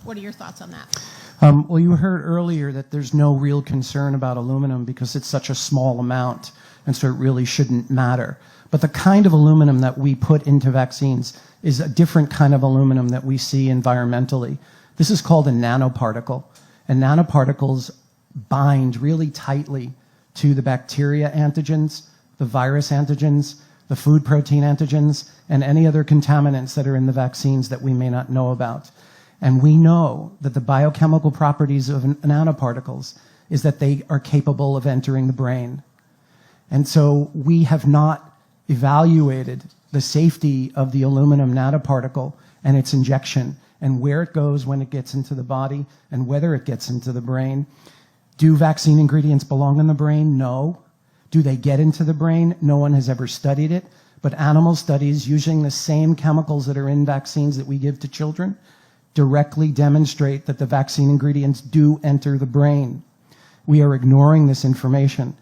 What are your thoughts on that? Well, you heard earlier that there's no real concern about aluminum because it's such a small amount, and so it really shouldn't matter. But the kind of aluminum that we put into vaccines is a different kind of aluminum that we see environmentally. This is called a nanoparticle, and nanoparticles bind really tightly to the bacteria antigens, the virus antigens, the food protein antigens, and any other contaminants that are in the vaccines that we may not know about. And we know that the biochemical properties of nanoparticles is that they are capable of entering the brain. And so we have not evaluated the safety of the aluminum nanoparticle and its injection and where it goes when it gets into the body and whether it gets into the brain. Do vaccine ingredients belong in the brain? No. Do they get into the brain? No one has ever studied it. But animal studies using the same chemicals that are in vaccines that we give to children directly demonstrate that the vaccine ingredients do enter the brain. We are ignoring this information.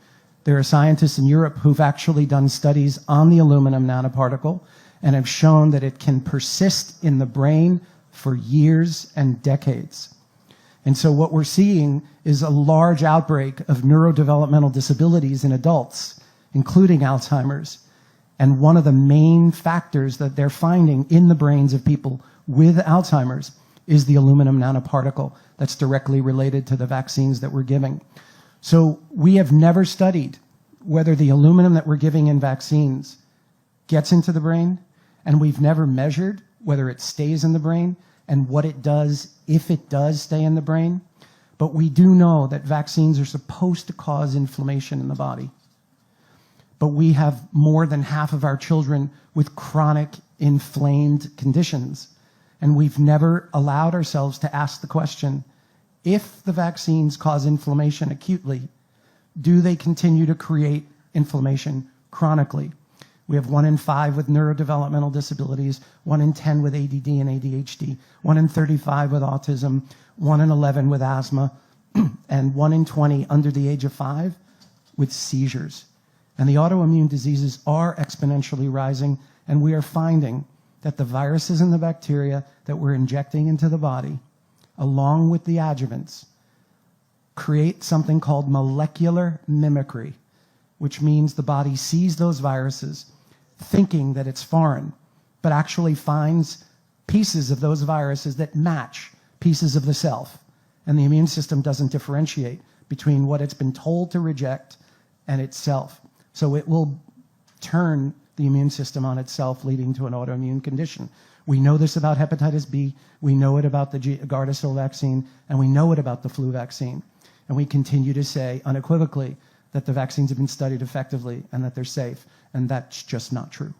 There are scientists in Europe who've actually done studies on the aluminum nanoparticle and have shown that it can persist in the brain for years and decades. And so what we're seeing is a large outbreak of neurodevelopmental disabilities in adults, including Alzheimer's. And one of the main factors that they're finding in the brains of people with Alzheimer's is the aluminum nanoparticle that's directly related to the vaccines that we're giving. So we have never studied whether the aluminum that we're giving in vaccines gets into the brain, and we've never measured whether it stays in the brain and what it does if it does stay in the brain. But we do know that vaccines are supposed to cause inflammation in the body. But we have more than half of our children with chronic inflamed conditions, and we've never allowed ourselves to ask the question, if the vaccines cause inflammation acutely, do they continue to create inflammation chronically? We have 1 in 5 with neurodevelopmental disabilities, 1 in 10 with ADD and ADHD, 1 in 35 with autism, 1 in 11 with asthma, and 1 in 20 under the age of 5 with seizures. And the autoimmune diseases are exponentially rising, and we are finding that the viruses and the bacteria that we're injecting into the body, along with the adjuvants, create something called molecular mimicry, which means the body sees those viruses thinking that it's foreign, but actually finds pieces of those viruses that match pieces of the self. And the immune system doesn't differentiate between what it's been told to reject and itself. So it will turn the immune system on itself, leading to an autoimmune condition. We know this about hepatitis B, we know it about the Gardasil vaccine, and we know it about the flu vaccine. And we continue to say unequivocally that the vaccines have been studied effectively and that they're safe, and that's just not true.